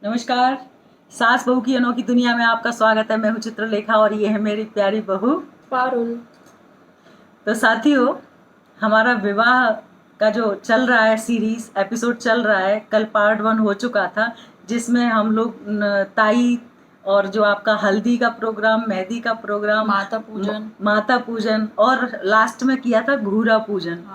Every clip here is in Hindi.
नमस्कार। सास बहू की अनोखी दुनिया में आपका स्वागत है। मैं हूँ चित्रलेखा और ये है मेरी प्यारी बहू पारुल। तो साथियों, हमारा विवाह का जो चल रहा है सीरीज एपिसोड चल रहा है, कल पार्ट 1 हो चुका था जिसमें हम लोग ताई और जो आपका हल्दी का प्रोग्राम, मेहंदी का प्रोग्राम, माता पूजन और लास्ट में किया था घूरा पूजन।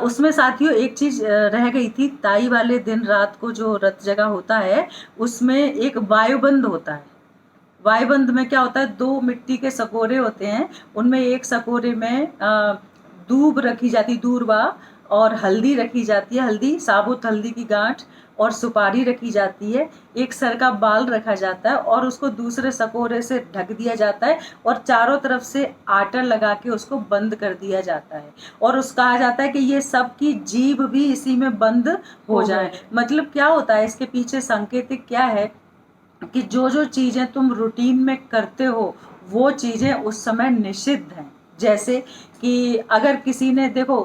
उसमें साथियों एक चीज रह गई थी। ताई वाले दिन रात को जो रथ जगह होता है उसमें एक वायुबंद होता है। वायुबंद में क्या होता है, 2 मिट्टी के सकोरे होते हैं, उनमें एक सकोरे में दूब रखी जाती, दूर्वा, और हल्दी रखी जाती है, हल्दी साबुत हल्दी की गांठ, और सुपारी रखी जाती है, एक सर का बाल रखा जाता है और उसको दूसरे सकोरे से ढक दिया जाता है और चारों तरफ से आटा लगा के उसको बंद कर दिया जाता है। और उस कहा जाता है कि ये सबकी जीभ भी इसी में बंद हो जाए। मतलब क्या होता है इसके पीछे संकेतिक क्या है कि जो जो चीजें तुम रूटीन में करते हो वो चीजें उस समय निषिद्ध हैं। जैसे कि अगर किसी ने, देखो,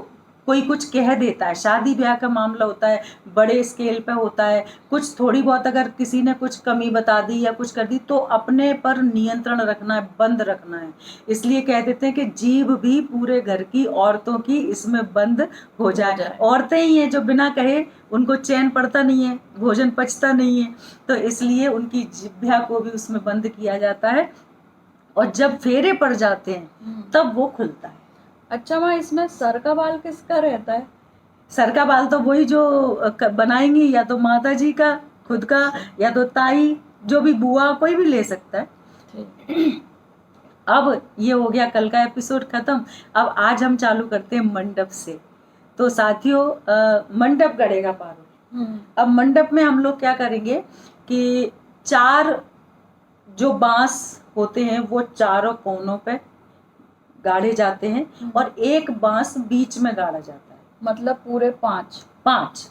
कोई कुछ कह देता है, शादी ब्याह का मामला होता है, बड़े स्केल पे होता है, कुछ थोड़ी बहुत अगर किसी ने कुछ कमी बता दी या कुछ कर दी तो अपने पर नियंत्रण रखना है, बंद रखना है। इसलिए कह देते हैं कि जीभ भी पूरे घर की औरतों की इसमें बंद हो जाए। औरतें ही हैं जो बिना कहे उनको चैन पड़ता नहीं है, भोजन पचता नहीं है, तो इसलिए उनकी जिह्वा को भी उसमें बंद किया जाता है और जब फेरे पड़ जाते हैं तब वो खुलता है। अच्छा माँ, इसमें सर का बाल किसका रहता है? सर का बाल तो वही जो बनाएंगी, या तो माता जी का खुद का, या तो ताई, जो भी बुआ, कोई भी ले सकता है। अब ये हो गया कल का एपिसोड खत्म। अब आज हम चालू करते हैं मंडप से। तो साथियों, मंडप गड़ेगा पारो। अब मंडप में हम लोग क्या करेंगे कि 4 जो बांस होते हैं वो चारों कोनों पे गाड़े जाते हैं और एक बांस बीच में गाड़ा जाता है। मतलब पूरे 5?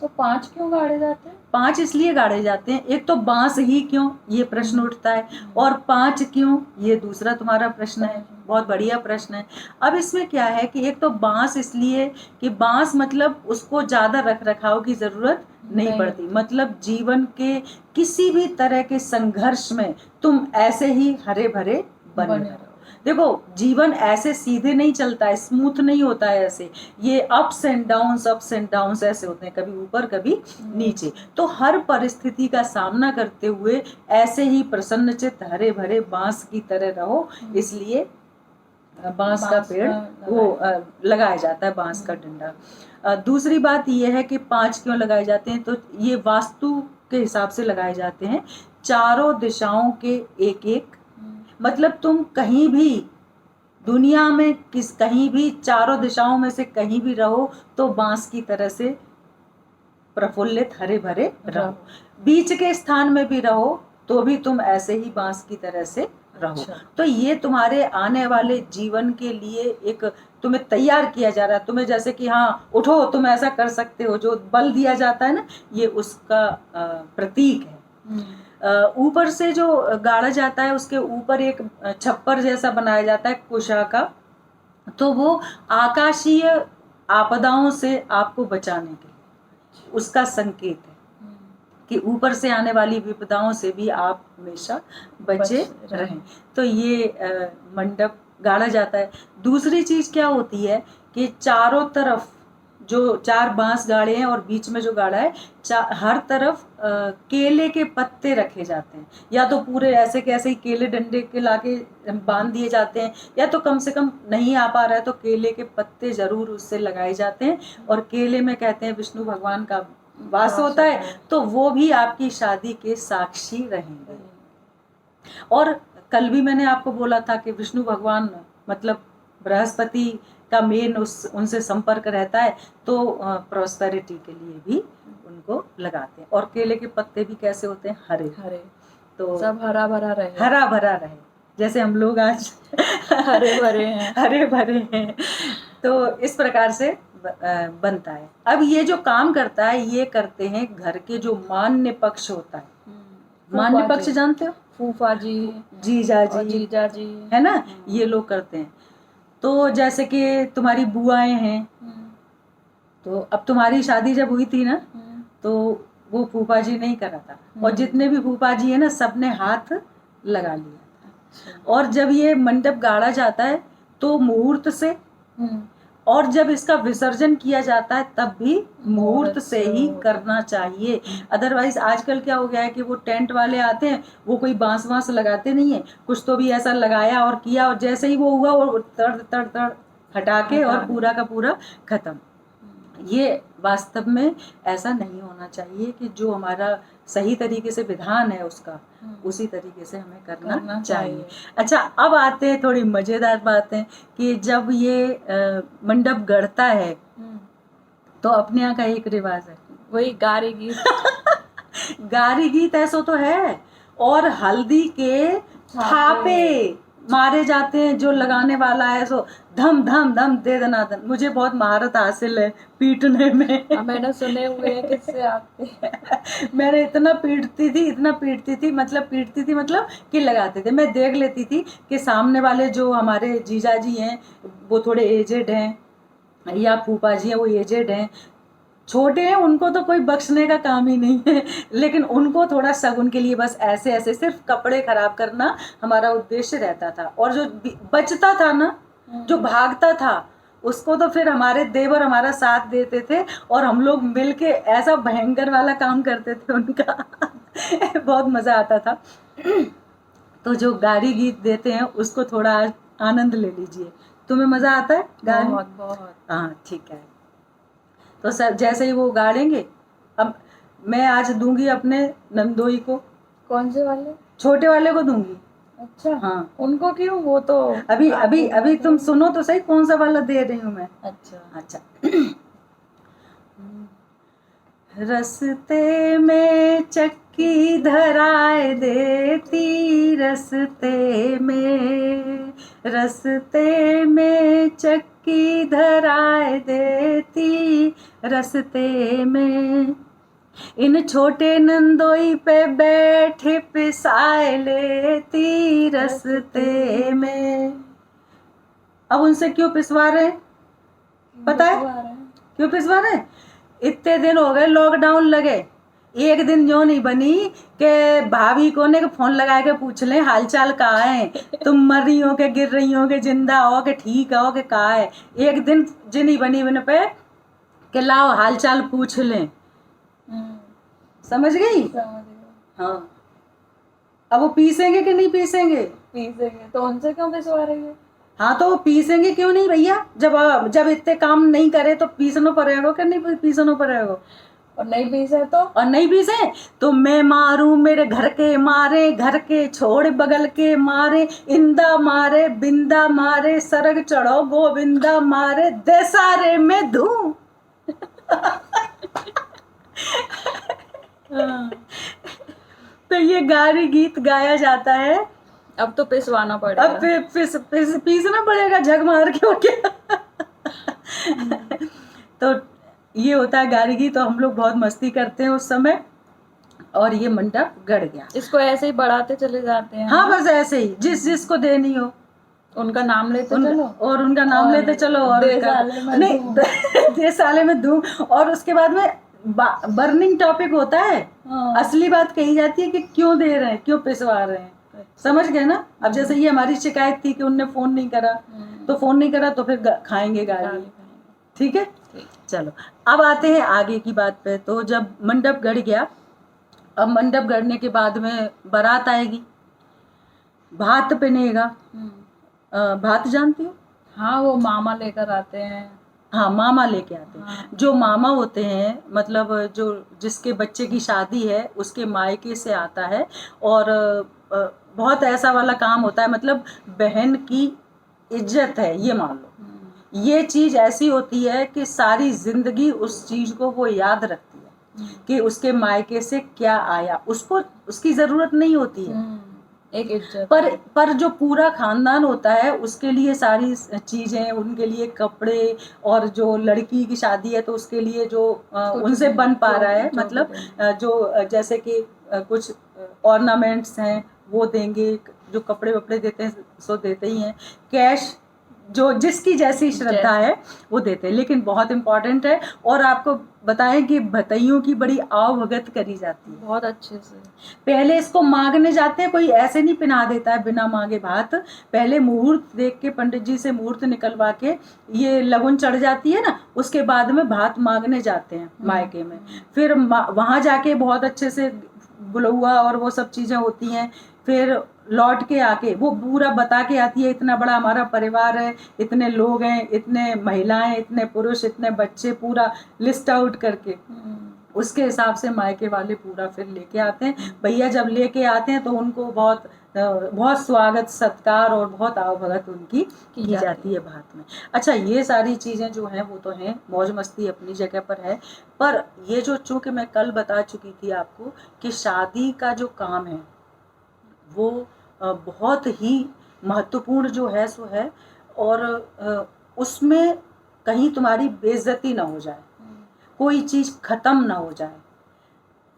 तो 5 क्यों गाड़े जाते हैं? 5 इसलिए गाड़े जाते हैं, एक तो बांस ही क्यों, ये प्रश्न उठता है, और 5 क्यों, ये दूसरा तुम्हारा प्रश्न है। बहुत बढ़िया प्रश्न है। अब इसमें क्या है कि एक तो बांस इसलिए कि बांस मतलब उसको ज्यादा रख रखाव की जरूरत नहीं पड़ती। मतलब जीवन के किसी भी तरह के संघर्ष में तुम ऐसे ही हरे भरे बने रहो। देखो, जीवन ऐसे सीधे नहीं चलता है, स्मूथ नहीं होता है ऐसे, ये अप्स एंड डाउन्स ऐसे होते हैं, कभी ऊपर कभी नीचे। तो हर परिस्थिति का सामना करते हुए ऐसे ही प्रसन्नचित्त हरे भरे बांस की तरह रहो, इसलिए बांस का पेड़ वो लगाया जाता है, बांस का डंडा। दूसरी बात ये है कि 5 क्यों लगाए जाते हैं, तो ये वास्तु के हिसाब से लगाए जाते हैं, चारों दिशाओं के एक एक। मतलब तुम कहीं भी दुनिया में कहीं भी चारों दिशाओं में से कहीं भी रहो तो बांस की तरह से प्रफुल्लित हरे भरे रहो। बीच के स्थान में भी रहो तो भी तुम ऐसे ही बांस की तरह से रहो। तो ये तुम्हारे आने वाले जीवन के लिए एक तुम्हें तैयार किया जा रहा है। तुम्हें जैसे कि हाँ उठो, तुम ऐसा कर सकते हो, जो बल दिया जाता है ना, ये उसका प्रतीक है। ऊपर से जो गाड़ा जाता है उसके ऊपर एक छप्पर जैसा बनाया जाता है कुशा का, तो वो आकाशीय आपदाओं से आपको बचाने के लिए उसका संकेत है कि ऊपर से आने वाली विपदाओं से भी आप हमेशा बचे रहें। तो ये मंडप गाड़ा जाता है। दूसरी चीज क्या होती है कि चारों तरफ जो 4 बांस गाड़े हैं और बीच में जो गाड़ा है, हर तरफ केले के पत्ते रखे जाते हैं, या तो पूरे ऐसे के ऐसे ही केले डंडे के लाके बांध दिए जाते हैं, या तो कम से कम नहीं आ पा रहा है तो केले के पत्ते जरूर उससे लगाए जाते हैं। और केले में कहते हैं विष्णु भगवान का वास होता है, तो वो भी आपकी शादी के साक्षी रहेंगे। और कल भी मैंने आपको बोला था कि विष्णु भगवान मतलब बृहस्पति का मेन उनसे संपर्क रहता है, तो प्रॉस्पेरिटी के लिए भी उनको लगाते हैं। और केले के पत्ते भी कैसे होते हैं, हरे हरे, तो सब हरा भरा रहे जैसे हम लोग आज हरे भरे हैं। तो इस प्रकार से बनता है। अब ये जो काम करता है ये करते हैं घर के जो मान्य पक्ष होता है। मान्य पक्ष जानते हो? फूफा जी, जीजा जी है ना, ये लोग करते हैं। तो जैसे कि तुम्हारी बुआएं हैं, तो अब तुम्हारी शादी जब हुई थी ना, तो वो फूफा जी ने ही करा था। और जितने भी फूफा जी है ना, सबने हाथ लगा लिया था। और जब ये मंडप गाड़ा जाता है तो मुहूर्त से, और जब इसका विसर्जन किया जाता है तब भी मुहूर्त से ही करना चाहिए। अदरवाइज आजकल क्या हो गया है कि वो टेंट वाले आते हैं, वो कोई बांस वांस लगाते नहीं है, कुछ तो भी ऐसा लगाया और किया, और जैसे ही वो हुआ वो तड़ तड़ तड़ हटा के और पूरा का पूरा खत्म। ये वास्तव में ऐसा नहीं होना चाहिए कि जो हमारा सही तरीके से विधान है उसका, उसी तरीके से हमें करना चाहिए। अच्छा, अब आते हैं थोड़ी मजेदार बातें कि जब ये मंडप गढ़ता है तो अपने यहाँ का एक रिवाज है, वही गारी गीत। गारी गीत ऐसा तो है, और हल्दी के थापे मारे जाते हैं। जो लगाने वाला है सो धम धम धम दे दनादन। मुझे बहुत महारत हासिल है पीटने में। मैंने सुने हुए हैं किससे आपके। मैंने इतना पीटती थी, मतलब कि लगाते थे। मैं देख लेती थी कि सामने वाले जो हमारे जीजा जी हैं वो थोड़े एजेड हैं या फूफा जी हैं वो एजेड हैं, छोटे हैं, उनको तो कोई बख्शने का काम ही नहीं है, लेकिन उनको थोड़ा शगुन के लिए बस ऐसे ऐसे सिर्फ कपड़े खराब करना हमारा उद्देश्य रहता था। और जो बचता था ना, जो भागता था, उसको तो फिर हमारे देवर हमारा साथ देते थे और हम लोग मिलके ऐसा भयंकर वाला काम करते थे उनका। बहुत मजा आता था। तो जो गारी गीत देते हैं उसको थोड़ा आनंद ले लीजिए। तुम्हें मजा आता है गारी? बहुत बहुत। हाँ ठीक है। तो सर जैसे ही वो गाड़ेंगे, अब मैं आज दूंगी अपने नंदोई को। कौन से वाले? छोटे वाले को दूंगी। अच्छा हाँ, उनको क्यों? वो तो अभी तुम सुनो तो सही कौन सा वाला दे रही हूँ मैं। अच्छा। रस्ते में चक्की धराए देती, रस्ते में चक्की धराए देती, रस्ते में इन छोटे नंदोई पे बैठे पिसाए लेती, रस्ते में। अब उनसे क्यों पिसवा रहे हैं पता है? क्यों पिसवा रहे हैं? इतने दिन हो गए लॉकडाउन लगे, एक दिन जो नहीं बनी कि भाभी को ने फोन लगा के पूछ लें हालचाल कहाँ है, तुम मर रही हो के गिर रही हो के जिंदा हो के ठीक हो के कहाँ है। एक दिन जो नहीं बनी बने पे कि लाओ हालचाल पूछ लें। समझ गई? हाँ। अब वो पीसेंगे कि नहीं पीसेंगे? पीसेंगे। तो उनसे क्यों पिसवा रही है? हाँ तो पीसेंगे क्यों नहीं भैया? जब इतने काम नहीं करे तो पीसनो पड़ेगा कि नहीं पीसनो पड़ेगा? और नहीं पीसे तो? और नहीं पीसे तो मैं मारूं मेरे घर के मारे, घर के छोड़ बगल के मारे, इंदा मारे बिंदा मारे, सरग चढ़ो गोविंदा मारे, देसारे में धूम। तो ये गारी गीत गाया जाता है। अब तो पिसवाना पड़ेगा। अब पीसना पड़ेगा झग मार के। और क्या? तो ये होता है गारी गीत। तो हम लोग बहुत मस्ती करते हैं उस समय, और ये मंडप गड़ गया। इसको ऐसे ही बढ़ाते चले जाते हैं। हाँ बस ऐसे ही जिसको देनी हो उनका नाम लेते चलो, और उनका नाम लेते चलो, और दे साले में धूम। और उसके बाद में बर्निंग टॉपिक होता है। असली बात कही जाती है कि क्यों दे रहे हैं, क्यों पिसवा रहे हैं। समझ गए ना? अब जैसे ये हमारी शिकायत थी कि उनने फोन नहीं करा, तो फोन नहीं करा तो फिर खाएंगे गाली। ठीक है, चलो अब आते हैं आगे की बात पे। तो जब मंडप गड़ गया, अब मंडप गड़ने के बाद में बारात आएगी, भात पिनेगा। भात जानती हो? हाँ, वो मामा लेकर आते हैं। हाँ, मामा लेके आते हैं। हाँ। जो मामा होते हैं मतलब जो जिसके बच्चे की शादी है उसके मायके से आता है, और बहुत ऐसा वाला काम होता है, मतलब बहन की इज्जत है ये मान लो। ये चीज ऐसी होती है कि सारी जिंदगी उस चीज को वो याद रखती है कि उसके मायके से क्या आया, उसको उसकी जरूरत नहीं होती है, एक इज्जत। पर जो पूरा खानदान होता है उसके लिए सारी चीजें, उनके लिए कपड़े, और जो लड़की की शादी है तो उसके लिए जो उनसे बन पा रहा है, मतलब जो जैसे कि कुछ ऑर्नामेंट्स हैं वो देंगे, जो कपड़े वपड़े देते हैं सो देते ही हैं, कैश जो जिसकी जैसी श्रद्धा है वो देते हैं। लेकिन बहुत इम्पोर्टेंट है, और आपको बताएं कि भतैयों की बड़ी आव भगत करी जाती है बहुत अच्छे से। पहले इसको मांगने जाते हैं, कोई ऐसे नहीं पिना देता है बिना मांगे भात। पहले मुहूर्त देख के पंडित जी से मुहूर्त निकलवा के ये लगन चढ़ जाती है ना, उसके बाद में भात मांगने जाते हैं मायके में। फिर वहां जाके बहुत अच्छे से बुलौआ और वो सब चीजें होती हैं। फिर लौट के आके वो पूरा बता के आती है, इतना बड़ा हमारा परिवार है, इतने लोग हैं, इतने महिलाएं, इतने पुरुष, इतने बच्चे, पूरा लिस्ट आउट करके उसके हिसाब से मायके वाले पूरा फिर लेके आते हैं। भैया जब लेके आते हैं तो उनको बहुत बहुत स्वागत सत्कार और बहुत आवभगत उनकी की जाती है भात में। अच्छा, ये सारी चीजें जो हैं वो तो हैं, मौज मस्ती अपनी जगह पर है, पर ये जो चूंकि मैं कल बता चुकी थी आपको कि शादी का जो काम है वो बहुत ही महत्वपूर्ण जो है सो है, और उसमें कहीं तुम्हारी बेइज्जती ना हो जाए, कोई चीज खत्म ना हो जाए,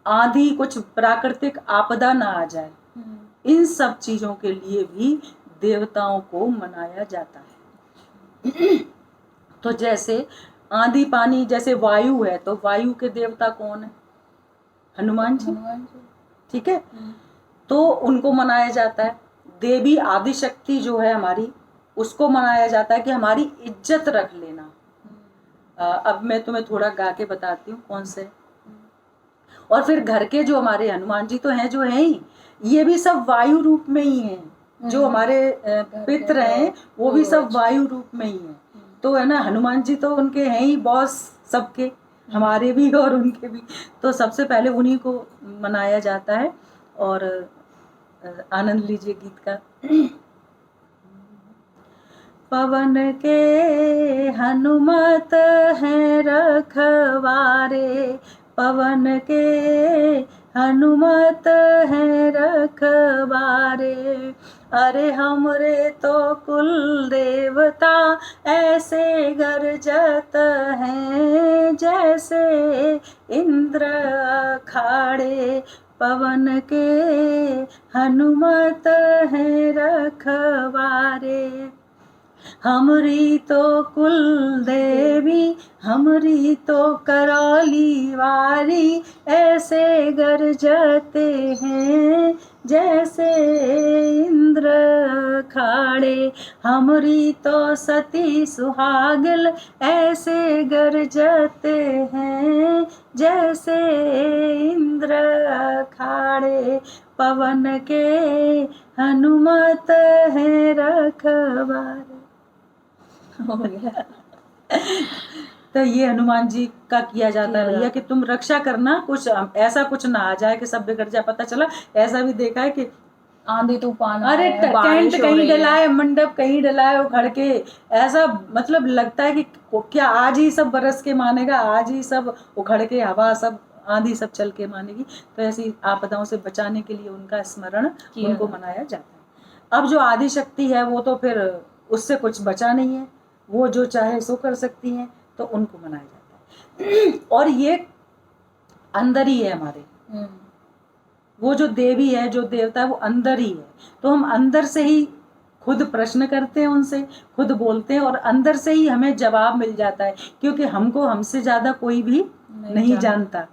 आंधी कुछ प्राकृतिक आपदा ना आ जाए, इन सब चीजों के लिए भी देवताओं को मनाया जाता है। तो जैसे आंधी पानी, जैसे वायु है तो वायु के देवता कौन है? हनुमान जी, ठीक है, तो उनको मनाया जाता है। देवी आदिशक्ति जो है हमारी, उसको मनाया जाता है कि हमारी इज्जत रख लेना। अब मैं तुम्हें थोड़ा गा के बताती हूँ कौन से। और फिर घर के जो हमारे हनुमान जी तो हैं, जो हैं ही, ये भी सब वायु रूप में ही हैं। जो हमारे पित्र हैं वो भी सब वायु रूप में ही हैं। तो है ना, हनुमान जी तो उनके हैं ही बॉस सबके, हमारे भी और उनके भी। तो सबसे पहले उन्हीं को मनाया जाता है। और आनंद लीजिए गीत का। पवन के हनुमत हैं रखवारे, पवन के हनुमत हैं रखवारे, अरे हमरे तो कुल देवता ऐसे गरजत हैं, जैसे इंद्र अखाड़े, पवन के हनुमत हैं रखवारे। हमरी तो कुल देवी, हमरी तो करौली वारी, ऐसे गरजते हैं जैसे इंद्र खाड़े, हमरी तो सती सुहागिल, ऐसे गरजते हैं जैसे इंद्र खाड़े, पवन के हनुमत हैं रखवारे। तो ये हनुमान जी का किया जाता है भैया कि तुम रक्षा करना, कुछ ऐसा कुछ ना आ जाए कि सब बिगड़ जाए। पता चला ऐसा भी देखा है कि आंधी तूफान, अरे टेंट कहीं डला है, मंडप कहीं डला है उखड़ के, ऐसा मतलब लगता है कि क्या आज ही सब बरस के मानेगा, आज ही सब उखड़ के हवा सब आंधी सब चल के मानेगी। तो ऐसी आपदाओं से बचाने के लिए उनका स्मरण उनको मनाया जाता है। अब जो आदि शक्ति है वो तो फिर उससे कुछ बचा नहीं है, वो जो चाहे सो कर सकती हैं, तो उनको मनाया जाता है। और ये अंदर ही है हमारे, वो जो देवी है, जो देवता है, वो अंदर ही है। तो हम अंदर से ही खुद प्रश्न करते हैं, उनसे खुद बोलते हैं, और अंदर से ही हमें जवाब मिल जाता है, क्योंकि हमको हमसे ज्यादा कोई भी नहीं जानता।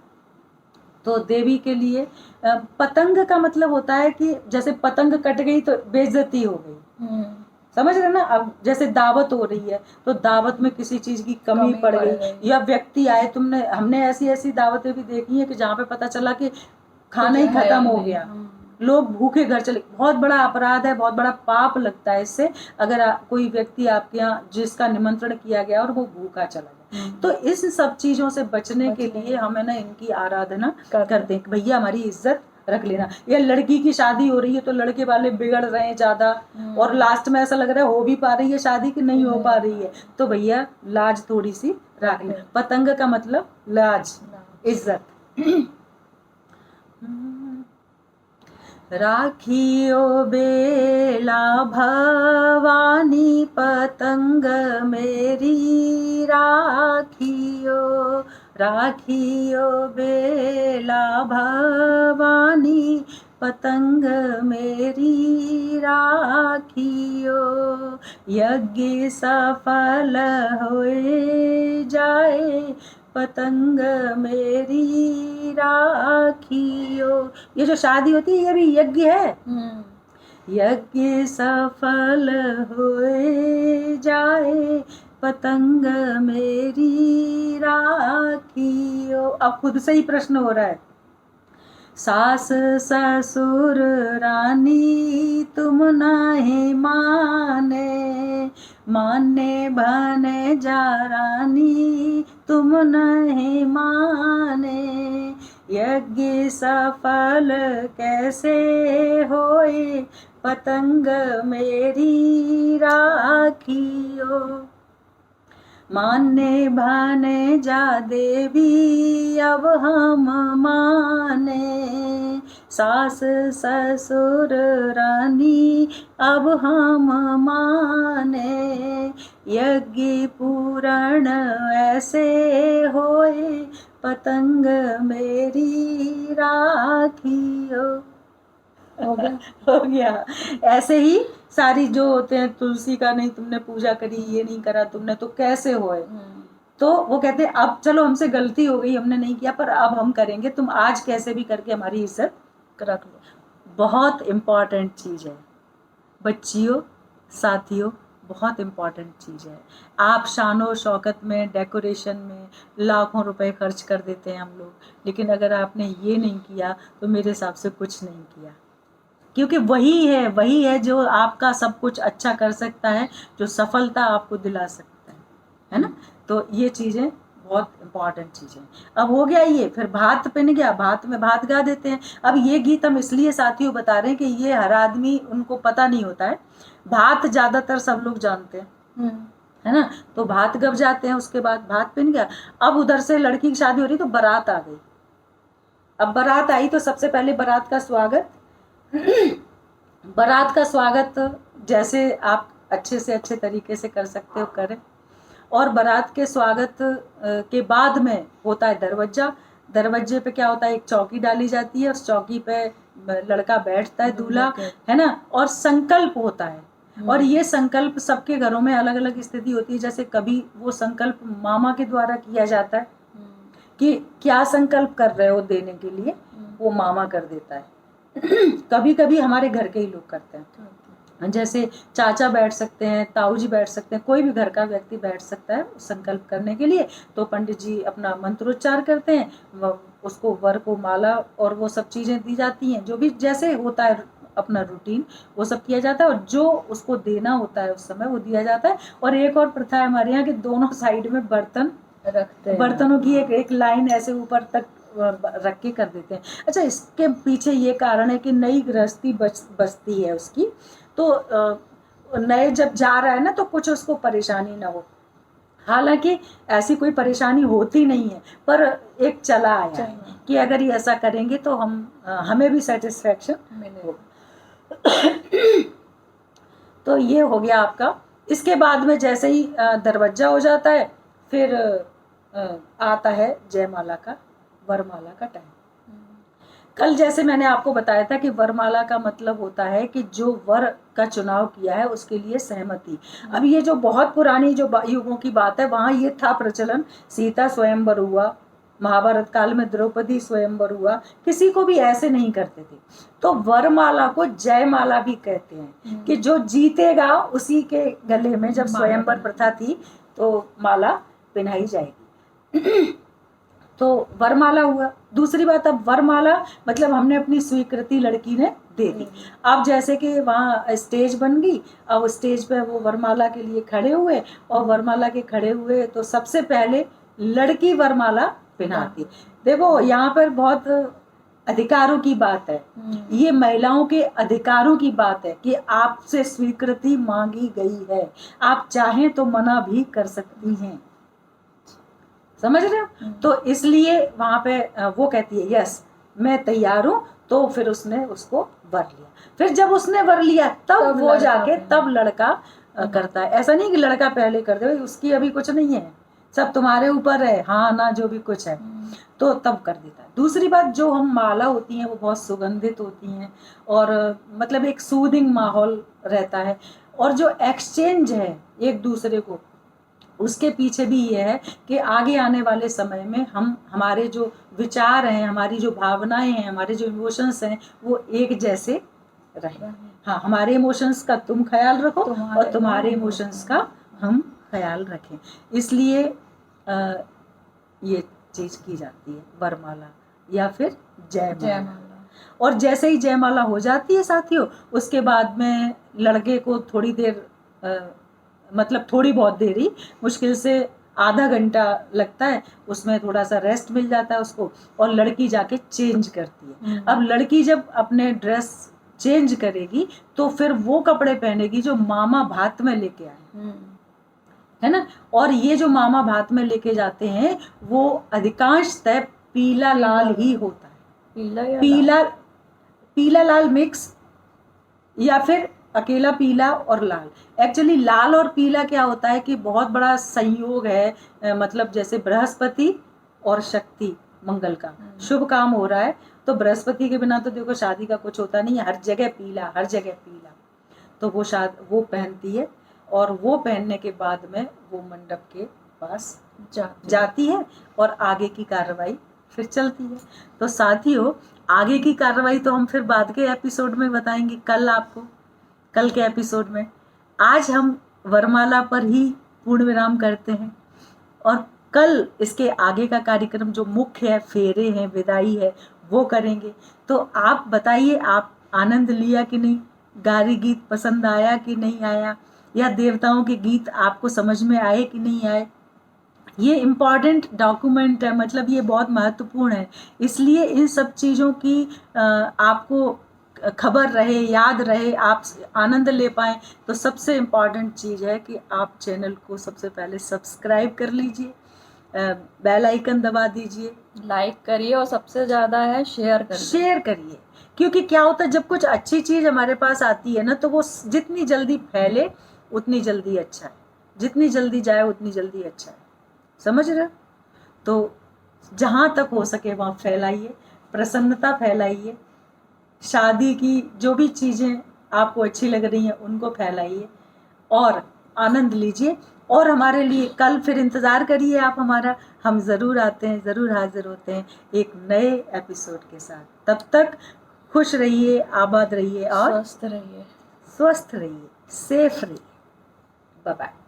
तो देवी के लिए पतंग का मतलब होता है कि जैसे पतंग कट गई तो बेइज्जती हो गई, समझ रहे ना। अब जैसे दावत हो रही है तो दावत में किसी चीज की कमी पड़ गई, या व्यक्ति आए, हमने ऐसी ऐसी दावतें भी देखी है कि जहाँ पे पता चला कि खाना ही खत्म हो गया, लोग भूखे घर चले। बहुत बड़ा अपराध है, बहुत बड़ा पाप लगता है इससे, अगर कोई व्यक्ति आपके यहाँ जिसका निमंत्रण किया गया और वो भूखा चला जाए। तो इस सब चीजों से बचने के लिए हम है ना इनकी आराधना करते हैं। भैया हमारी इज्जत रख लेना। या लड़की की शादी हो रही है तो लड़के वाले बिगड़ रहे हैं ज्यादा, और लास्ट में ऐसा लग रहा है हो भी पा रही है शादी कि नहीं हो पा रही है, तो भैया लाज थोड़ी सी रखना। पतंग का मतलब लाज, इज्जत। राखियो बेला भवानी पतंग मेरी, राखियो राखियो बेला भवानी पतंग मेरी राखियो, यज्ञ सफल होए जाए, पतंग मेरी राखियो। ये जो शादी होती है ये भी यज्ञ है। यज्ञ सफल होए जाए, पतंग मेरी राखियो। अब खुद से ही प्रश्न हो रहा है। सास ससुर रानी तुम नहीं माने, माने भाने जा रानी तुम नहीं माने, यज्ञ सफल कैसे होए, पतंग मेरी राखियो। माने भाने जा देवी अब हम माने, सास ससुर रानी अब हम माने, यज्ञ पूरण ऐसे होए, पतंग मेरी राखियो। हो गया। हो गया। ऐसे ही सारी जो होते हैं, तुलसी का नहीं तुमने पूजा करी, ये नहीं करा तुमने, तो कैसे होए। तो वो कहते हैं अब चलो हमसे गलती हो गई, हमने नहीं किया, पर अब हम करेंगे, तुम आज कैसे भी करके हमारी इज्जत रख लो। बहुत इम्पॉर्टेंट चीज़ है बच्चियों, साथियों, बहुत इम्पॉर्टेंट चीज़ है। आप शानो शौकत में, डेकोरेशन में लाखों रुपए खर्च कर देते हैं हम लोग, लेकिन अगर आपने ये नहीं किया तो मेरे हिसाब से कुछ नहीं किया, क्योंकि वही है जो आपका सब कुछ अच्छा कर सकता है, जो सफलता आपको दिला सकता है ना। तो ये चीज़ें बहुत इम्पॉर्टेंट चीज़ें। अब हो गया ये, फिर भात पिन गया, भात में भात गा देते हैं। अब ये गीत हम इसलिए साथियों बता रहे हैं कि ये हर आदमी उनको पता नहीं होता है। भात ज़्यादातर सब लोग जानते हैं, है ना। तो भात गब जाते हैं, उसके बाद भात पिन गया। अब उधर से लड़की की शादी हो रही तो बारात आ गई। अब बारात आई तो सबसे पहले बारात का स्वागत बारात का स्वागत जैसे आप अच्छे से अच्छे तरीके से कर सकते हो करें। और बारात के स्वागत के बाद में होता है दरवाजा। दरवाजे पे क्या होता है, एक चौकी डाली जाती है, उस चौकी पे लड़का बैठता है, दूल्हा, है ना, और संकल्प होता है। और ये संकल्प सबके घरों में अलग अलग स्थिति होती है। जैसे कभी वो संकल्प मामा के द्वारा किया जाता है कि क्या संकल्प कर रहे हो देने के लिए, वो मामा कर देता है। कभी कभी हमारे घर के ही लोग करते हैं, जैसे चाचा बैठ सकते हैं, ताऊ जी बैठ सकते हैं, कोई भी घर का व्यक्ति बैठ सकता है संकल्प करने के लिए। तो पंडित जी अपना मंत्रोच्चार करते हैं, उसको वर को माला और वो सब चीज़ें दी जाती हैं, जो भी जैसे होता है अपना रूटीन वो सब किया जाता है, और जो उसको देना होता है उस समय वो दिया जाता है। और एक और प्रथा है हमारे यहाँ कि दोनों साइड में बर्तन रखते हैं, बर्तनों की एक लाइन ऐसे ऊपर तक रख के कर देते हैं। अच्छा, इसके पीछे ये कारण है कि नई गृहस्थी बचती है उसकी, तो नए जब जा रहा है ना तो कुछ उसको परेशानी ना हो। हालांकि ऐसी कोई परेशानी होती नहीं है, पर एक चला आया है कि अगर ये ऐसा करेंगे तो हमें भी सेटिस्फेक्शन मिलेगा। तो ये हो गया आपका। इसके बाद में जैसे ही दरवाजा हो जाता है, फिर आता है जयमाला का, वरमाला का टाइम। कल जैसे मैंने आपको बताया था कि वरमाला का मतलब होता है कि जो वर का चुनाव किया है उसके लिए सहमति। अब ये जो बहुत पुरानी जो युगों की बात है, वहाँ ये था प्रचलन। सीता स्वयंवर हुआ, महाभारत काल में द्रौपदी स्वयंवर हुआ, किसी को भी ऐसे नहीं करते थे। तो वरमाला को जयमाला भी कहते हैं कि जो जीतेगा उसी के गले में जब स्वयंवर प्रथा थी तो माला पहनाई जाएगी। तो वरमाला हुआ। दूसरी बात, अब वरमाला मतलब हमने अपनी स्वीकृति लड़की ने दे दी। अब जैसे कि वहाँ स्टेज बन गई, अब स्टेज पे वो वरमाला के लिए खड़े हुए, और वरमाला के खड़े हुए तो सबसे पहले लड़की वरमाला पहनाती। देखो यहाँ पर बहुत अधिकारों की बात है, ये महिलाओं के अधिकारों की बात है कि आपसे स्वीकृति मांगी गई है, आप चाहें तो मना भी कर सकती हैं। समझ रहे हो? तो इसलिए वहां पे वो कहती है यस मैं तैयार हूँ। तो फिर उसने उसको वर लिया। फिर जब उसने वर लिया तब वो जाके तब लड़का करता है। ऐसा नहीं कि लड़का पहले कर दे, उसकी अभी कुछ नहीं है, सब तुम्हारे ऊपर है, हाँ ना जो भी कुछ है, तो तब कर देता है। दूसरी बात, जो हम माला होती हैं वो बहुत सुगंधित होती हैं और मतलब एक सूदिंग माहौल रहता है, और जो एक्सचेंज है एक दूसरे को, उसके पीछे भी ये है कि आगे आने वाले समय में हम, हमारे जो विचार हैं, हमारी जो भावनाएं हैं, हमारे जो इमोशंस हैं, वो एक जैसे रहे। हाँ, हमारे इमोशंस का तुम ख्याल रखो और तुम्हारे इमोशंस का हम ख्याल रखें। इसलिए ये चीज की जाती है वरमाला या फिर जयमाला। और जैसे ही जयमाला हो जाती है साथियों, उसके बाद में लड़के को थोड़ी देर मतलब थोड़ी बहुत देर ही, मुश्किल से आधा घंटा लगता है, उसमें थोड़ा सा रेस्ट मिल जाता है उसको, और लड़की जाके चेंज करती है। अब लड़की जब अपने ड्रेस चेंज करेगी तो फिर वो कपड़े पहनेगी जो मामा भात में लेके आए, है ना। और ये जो मामा भात में लेके जाते हैं वो अधिकांशतः पीला लाल ही होता है, पीला लाल मिक्स, या फिर अकेला पीला और लाल। एक्चुअली लाल और पीला क्या होता है कि बहुत बड़ा संयोग है, मतलब जैसे बृहस्पति और शक्ति मंगल का शुभ काम हो रहा है, तो बृहस्पति के बिना तो देखो शादी का कुछ होता नहीं है, हर जगह पीला, हर जगह पीला। तो वो पहनती है, और वो पहनने के बाद में वो मंडप के पास जाती है और आगे की कार्रवाई फिर चलती है। तो साथियों, आगे की कार्रवाई तो हम फिर बाद के एपिसोड में बताएंगे, कल आपको, कल के एपिसोड में। आज हम वरमाला पर ही पूर्ण विराम करते हैं, और कल इसके आगे का कार्यक्रम जो मुख्य है, फेरे हैं, विदाई है, वो करेंगे। तो आप बताइए, आप आनंद लिया कि नहीं, गारी गीत पसंद आया कि नहीं आया, या देवताओं के गीत आपको समझ में आए कि नहीं आए। ये इम्पॉर्टेंट डॉक्यूमेंट है, मतलब ये बहुत महत्वपूर्ण है, इसलिए इन सब चीज़ों की आपको खबर रहे, याद रहे, आप आनंद ले पाएँ। तो सबसे इम्पॉर्टेंट चीज़ है कि आप चैनल को सबसे पहले सब्सक्राइब कर लीजिए, बेल आइकन दबा दीजिए, लाइक करिए, और सबसे ज़्यादा है शेयर करिए। क्योंकि क्या होता है, जब कुछ अच्छी चीज़ हमारे पास आती है ना, तो वो जितनी जल्दी फैले उतनी जल्दी अच्छा है, जितनी जल्दी जाए उतनी जल्दी अच्छा है, समझ रहे हो। तो जहाँ तक हो सके वहाँ फैलाइए, प्रसन्नता फैलाइए, शादी की जो भी चीज़ें आपको अच्छी लग रही हैं उनको फैलाइए और आनंद लीजिए। और हमारे लिए कल फिर इंतज़ार करिए आप हमारा, हम ज़रूर आते हैं, ज़रूर हाजिर होते हैं एक नए एपिसोड के साथ। तब तक खुश रहिए, आबाद रहिए और स्वस्थ रहिए, सेफ रहिए। Bye bye.